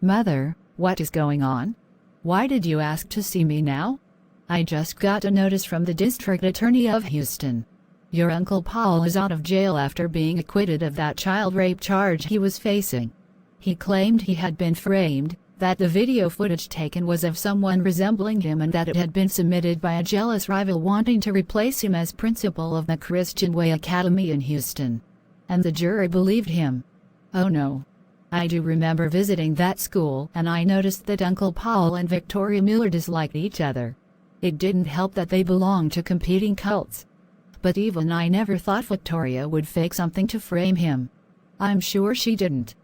Mother, what is going on? Why did you ask to see me now? I just got a notice from the district attorney of Houston. Your Uncle Paul is out of jail after being acquitted of that child rape charge he was facing. He claimed he had been framed, that the video footage taken was of someone resembling him, and that it had been submitted by a jealous rival wanting to replace him as principal of the Christian Way Academy in Houston. And the jury believed him. Oh no. I do remember visiting that school, and I noticed that Uncle Paul and Victoria Miller disliked each other. It didn't help that they belonged to competing cults. But even I never thought Victoria would fake something to frame him. I'm sure she didn't.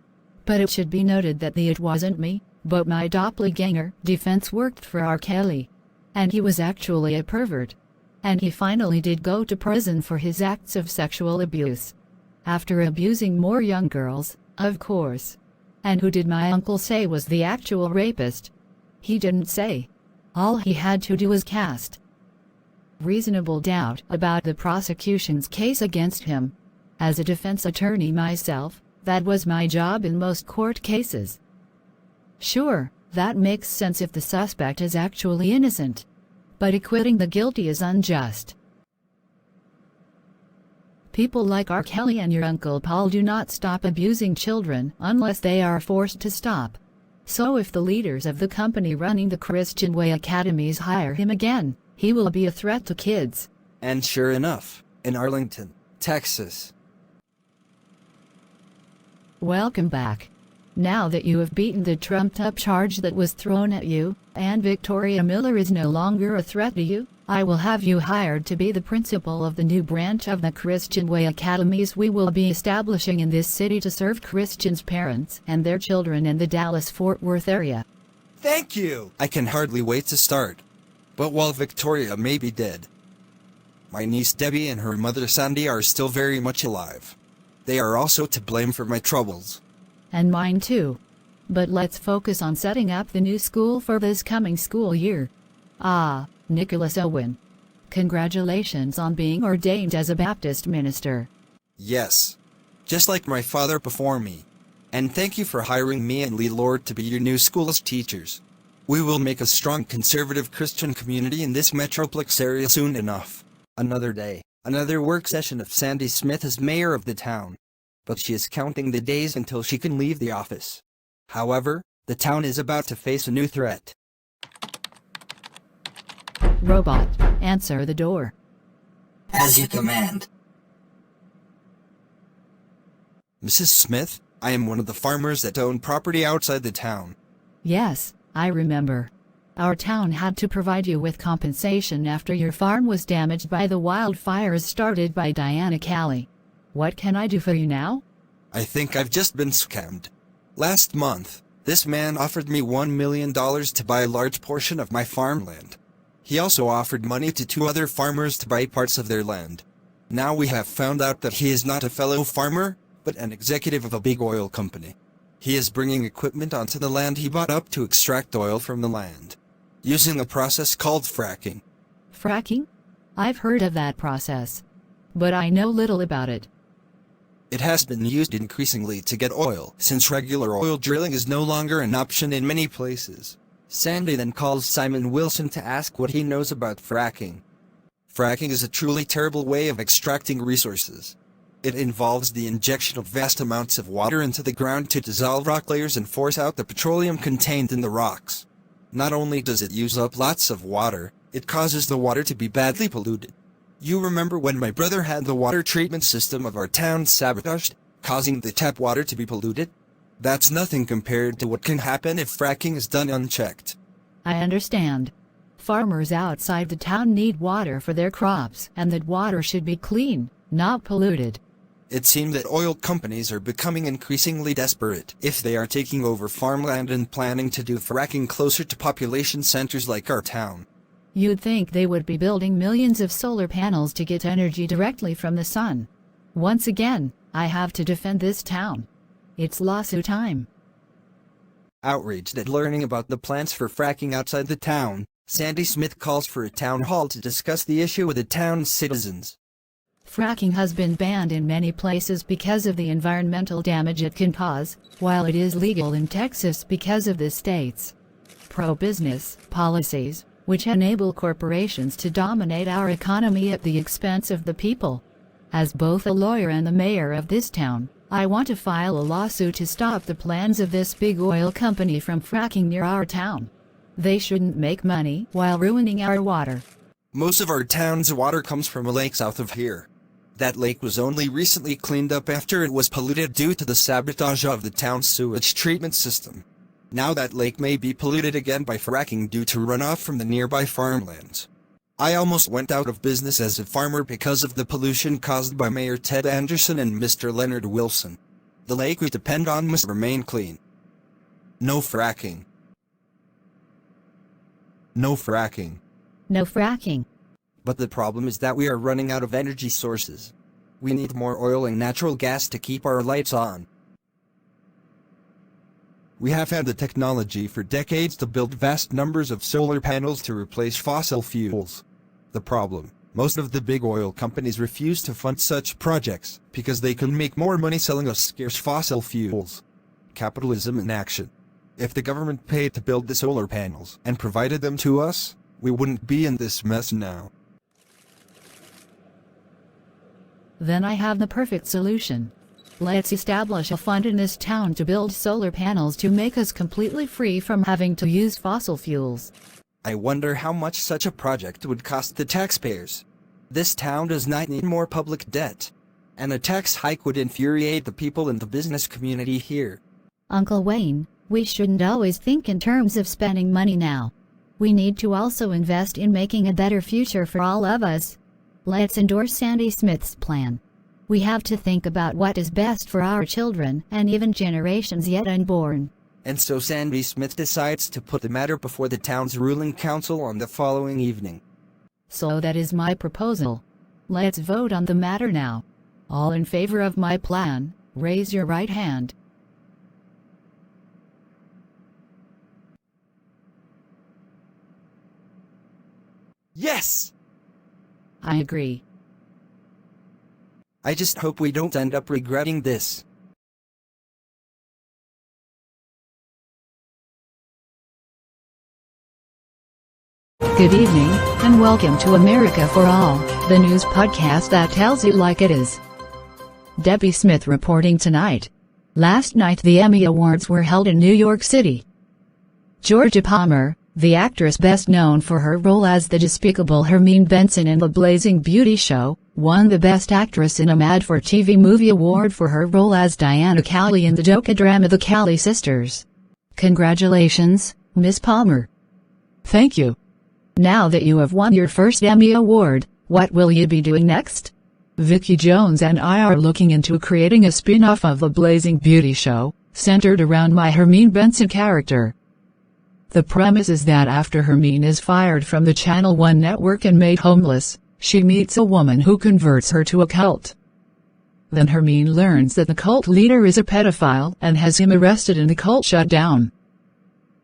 But it should be noted that it wasn't me, but my doppelganger. Defense worked for R. Kelly. And he was actually a pervert. And he finally did go to prison for his acts of sexual abuse. After abusing more young girls, of course. And who did my uncle say was the actual rapist? He didn't say. All he had to do was cast reasonable doubt about the prosecution's case against him. As a defense attorney myself, that was my job in most court cases. Sure, that makes sense if the suspect is actually innocent. But acquitting the guilty is unjust. People like R. Kelly and your Uncle Paul do not stop abusing children unless they are forced to stop. So if the leaders of the company running the Christian Way Academies hire him again, he will be a threat to kids. And sure enough, in Arlington, Texas. Welcome back. Now that you have beaten the trumped-up charge that was thrown at you, and Victoria Miller is no longer a threat to you, I will have you hired to be the principal of the new branch of the Christian Way Academies we will be establishing in this city to serve Christians' parents and their children in the Dallas-Fort Worth area. Thank you! I can hardly wait to start. But while Victoria may be dead, my niece Debbie and her mother Sandy are still very much alive. They are also to blame for my troubles. And mine too. But let's focus on setting up the new school for this coming school year. Ah, Nicholas Owen. Congratulations on being ordained as a Baptist minister. Yes. Just like my father before me. And thank you for hiring me and Lee Lord to be your new school's teachers. We will make a strong conservative Christian community in this Metroplex area soon enough. Another day, another work session of Sandy Smith as mayor of the town. But she is counting the days until she can leave the office. However, the town is about to face a new threat. Robot, answer the door. As you command. Mrs. Smith, I am one of the farmers that own property outside the town. Yes, I remember. Our town had to provide you with compensation after your farm was damaged by the wildfires started by Diana Cali. What can I do for you now? I think I've just been scammed. Last month, this man offered me $1 million to buy a large portion of my farmland. He also offered money to 2 other farmers to buy parts of their land. Now we have found out that he is not a fellow farmer, but an executive of a big oil company. He is bringing equipment onto the land he bought up to extract oil from the land, using a process called fracking. Fracking? I've heard of that process, but I know little about it. It has been used increasingly to get oil, since regular oil drilling is no longer an option in many places. Sandy then calls Simon Wilson to ask what he knows about fracking. Fracking is a truly terrible way of extracting resources. It involves the injection of vast amounts of water into the ground to dissolve rock layers and force out the petroleum contained in the rocks. Not only does it use up lots of water, it causes the water to be badly polluted. You remember when my brother had the water treatment system of our town sabotaged, causing the tap water to be polluted? That's nothing compared to what can happen if fracking is done unchecked. I understand. Farmers outside the town need water for their crops, and that water should be clean, not polluted. It seems that oil companies are becoming increasingly desperate if they are taking over farmland and planning to do fracking closer to population centers like our town. You'd think they would be building millions of solar panels to get energy directly from the sun. Once again, I have to defend this town. It's lawsuit time. Outraged at learning about the plans for fracking outside the town, Sandy Smith calls for a town hall to discuss the issue with the town's citizens. Fracking has been banned in many places because of the environmental damage it can cause, while it is legal in Texas because of the state's pro-business policies, which enable corporations to dominate our economy at the expense of the people. As both a lawyer and the mayor of this town, I want to file a lawsuit to stop the plans of this big oil company from fracking near our town. They shouldn't make money while ruining our water. Most of our town's water comes from a lake south of here. That lake was only recently cleaned up after it was polluted due to the sabotage of the town's sewage treatment system. Now that lake may be polluted again by fracking due to runoff from the nearby farmlands. I almost went out of business as a farmer because of the pollution caused by Mayor Ted Anderson and Mr. Leonard Wilson. The lake we depend on must remain clean. No fracking. No fracking. No fracking. But the problem is that we are running out of energy sources. We need more oil and natural gas to keep our lights on. We have had the technology for decades to build vast numbers of solar panels to replace fossil fuels. The problem, most of the big oil companies refuse to fund such projects because they can make more money selling us scarce fossil fuels. Capitalism in action. If the government paid to build the solar panels and provided them to us, we wouldn't be in this mess now. Then I have the perfect solution. Let's establish a fund in this town to build solar panels to make us completely free from having to use fossil fuels. I wonder how much such a project would cost the taxpayers. This town does not need more public debt. And a tax hike would infuriate the people in the business community here. Uncle Wayne, we shouldn't always think in terms of spending money now. We need to also invest in making a better future for all of us. Let's endorse Sandy Smith's plan. We have to think about what is best for our children and even generations yet unborn. And so Sandy Smith decides to put the matter before the town's ruling council on the following evening. So that is my proposal. Let's vote on the matter now. All in favor of my plan, raise your right hand. Yes! I agree. I just hope we don't end up regretting this. Good evening, and welcome to America for All, the news podcast that tells it like it is. Debbie Smith reporting tonight. Last night the Emmy Awards were held in New York City. Georgia Palmer, the actress best known for her role as the despicable Hermine Benson in The Blazing Beauty Show, won the Best Actress in a Made-for-TV Movie award for her role as Diana Cali in the docudrama The Cali Sisters. Congratulations, Miss Palmer. Thank you. Now that you have won your first Emmy Award, what will you be doing next? Vicky Jones and I are looking into creating a spin-off of The Blazing Beauty Show, centered around my Hermine Benson character. The premise is that after Hermine is fired from the Channel 1 network and made homeless, she meets a woman who converts her to a cult. Then Hermine learns that the cult leader is a pedophile and has him arrested and the cult shut down.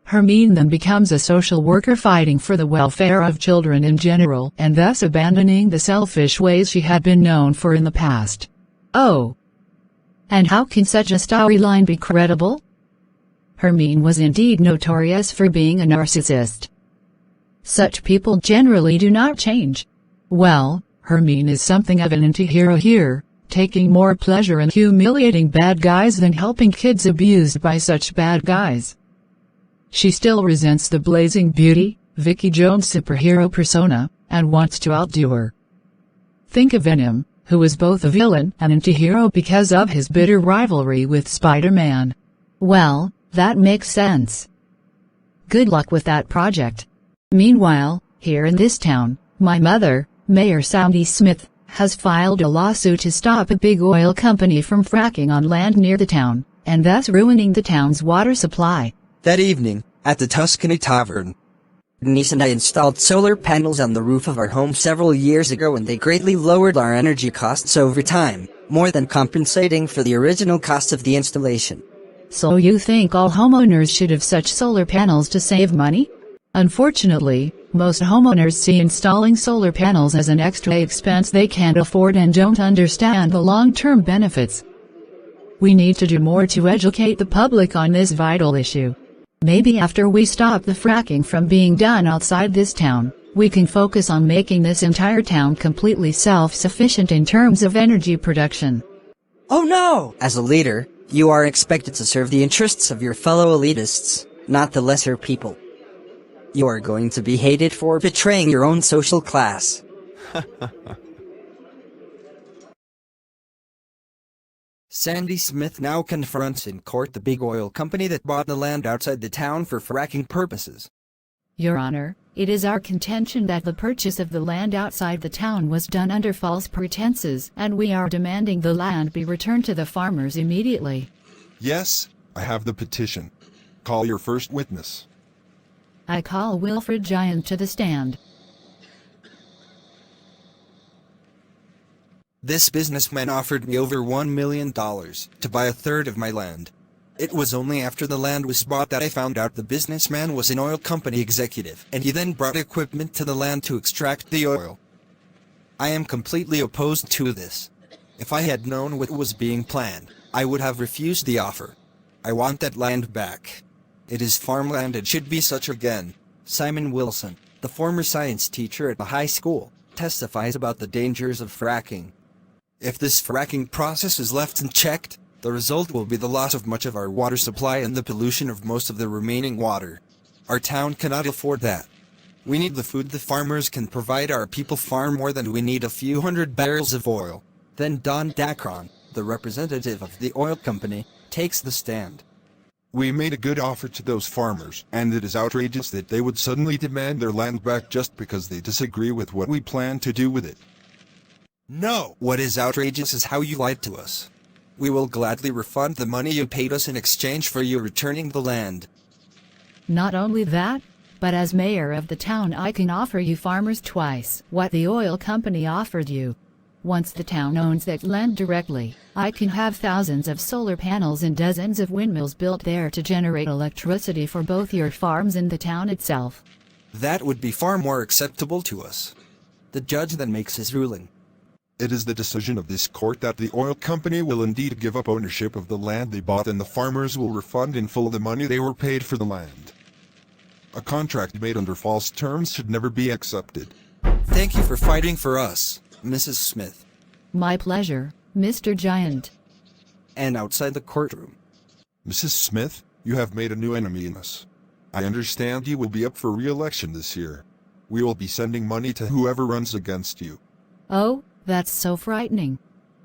Hermine then becomes a social worker fighting for the welfare of children in general and thus abandoning the selfish ways she had been known for in the past. Oh! And how can such a storyline be credible? Hermine was indeed notorious for being a narcissist. Such people generally do not change. Well, Hermine is something of an anti-hero here, taking more pleasure in humiliating bad guys than helping kids abused by such bad guys. She still resents the Blazing Beauty, Vicky Jones superhero persona, and wants to outdo her. Think of Venom, who is both a villain and anti-hero because of his bitter rivalry with Spider-Man. Well, that makes sense. Good luck with that project. Meanwhile, here in this town, my mother, Mayor Sandy Smith, has filed a lawsuit to stop a big oil company from fracking on land near the town, and thus ruining the town's water supply. That evening, at the Tuscany Tavern, Denise and I installed solar panels on the roof of our home several years ago and they greatly lowered our energy costs over time, more than compensating for the original cost of the installation. So you think all homeowners should have such solar panels to save money? Unfortunately, Most homeowners see installing solar panels as an extra expense they can't afford and don't understand the long-term benefits. We need to do more to educate the public on this vital issue. Maybe after we stop the fracking from being done outside this town, we can focus on making this entire town completely self-sufficient in terms of energy production. Oh no! As a leader, you are expected to serve the interests of your fellow elitists, not the lesser people. You are going to be hated for betraying your own social class. Sandy Smith now confronts in court the big oil company that bought the land outside the town for fracking purposes. Your Honor, it is our contention that the purchase of the land outside the town was done under false pretenses, and we are demanding the land be returned to the farmers immediately. Yes, I have the petition. Call your first witness. I call Wilfred Giant to the stand. This businessman offered me over $1 million to buy a third of my land. It was only after the land was bought that I found out the businessman was an oil company executive, and he then brought equipment to the land to extract the oil. I am completely opposed to this. If I had known what was being planned, I would have refused the offer. I want that land back. It is farmland and should be such again. Simon Wilson, the former science teacher at the high school, testifies about the dangers of fracking. If this fracking process is left unchecked, the result will be the loss of much of our water supply and the pollution of most of the remaining water. Our town cannot afford that. We need the food the farmers can provide our people far more than we need a few hundred barrels of oil. Then Don Dacron, the representative of the oil company, takes the stand. We made a good offer to those farmers, and it is outrageous that they would suddenly demand their land back just because they disagree with what we plan to do with it. No! What is outrageous is how you lied to us. We will gladly refund the money you paid us in exchange for you returning the land. Not only that, but as mayor of the town I can offer you farmers twice what the oil company offered you. Once the town owns that land directly, I can have thousands of solar panels and dozens of windmills built there to generate electricity for both your farms and the town itself. That would be far more acceptable to us. The judge then makes his ruling. It is the decision of this court that the oil company will indeed give up ownership of the land they bought, and the farmers will refund in full the money they were paid for the land. A contract made under false terms should never be accepted. Thank you for fighting for us, Mrs. Smith. My pleasure, Mr. Giant. And outside the courtroom. Mrs. Smith, you have made a new enemy in us. I understand you will be up for re-election this year. We will be sending money to whoever runs against you. Oh, that's so frightening.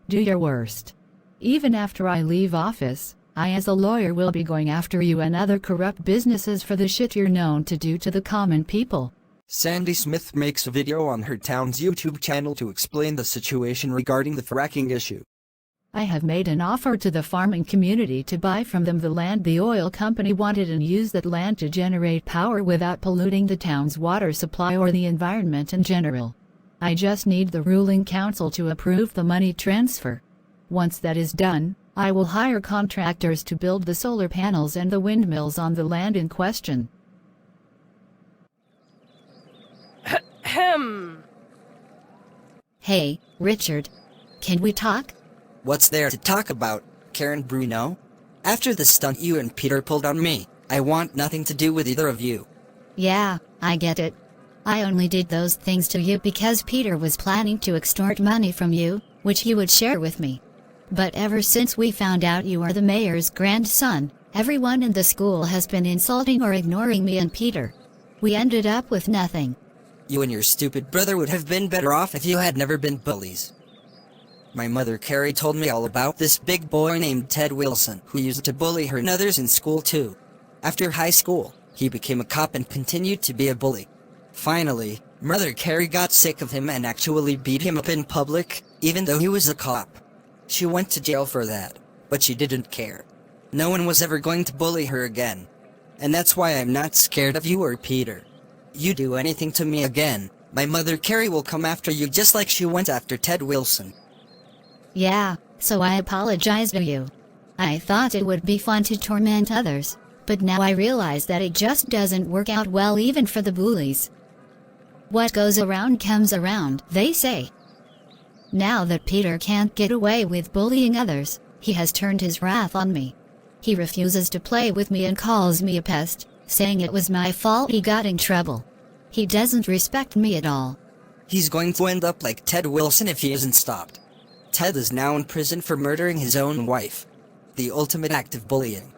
Do your worst. Even after I leave office, I as a lawyer will be going after you and other corrupt businesses for the shit you're known to do to the common people. Sandy Smith makes a video on her town's YouTube channel to explain the situation regarding the fracking issue. I have made an offer to the farming community to buy from them the land the oil company wanted and use that land to generate power without polluting the town's water supply or the environment in general. I just need the ruling council to approve the money transfer. Once that is done, I will hire contractors to build the solar panels and the windmills on the land in question. Hey, Richard. Can we talk? What's there to talk about, Karen Bruno? After the stunt you and Peter pulled on me, I want nothing to do with either of you. Yeah, I get it. I only did those things to you because Peter was planning to extort money from you, which he would share with me. But ever since we found out you are the mayor's grandson, everyone in the school has been insulting or ignoring me and Peter. We ended up with nothing. You and your stupid brother would have been better off if you had never been bullies. My mother Carrie told me all about this big boy named Ted Wilson, who used to bully her and others in school too. After high school, he became a cop and continued to be a bully. Finally, Mother Carrie got sick of him and actually beat him up in public, even though he was a cop. She went to jail for that, but she didn't care. No one was ever going to bully her again. And that's why I'm not scared of you or Peter. You do anything to me again, my mother Carrie will come after you just like she went after Ted Wilson. Yeah, so I apologize to you. I thought it would be fun to torment others, but now I realize that it just doesn't work out well even for the bullies. What goes around comes around, they say. Now that Peter can't get away with bullying others, he has turned his wrath on me. He refuses to play with me and calls me a pest, saying it was my fault he got in trouble. He doesn't respect me at all. He's going to end up like Ted Wilson if he isn't stopped. Ted is now in prison for murdering his own wife. The ultimate act of bullying.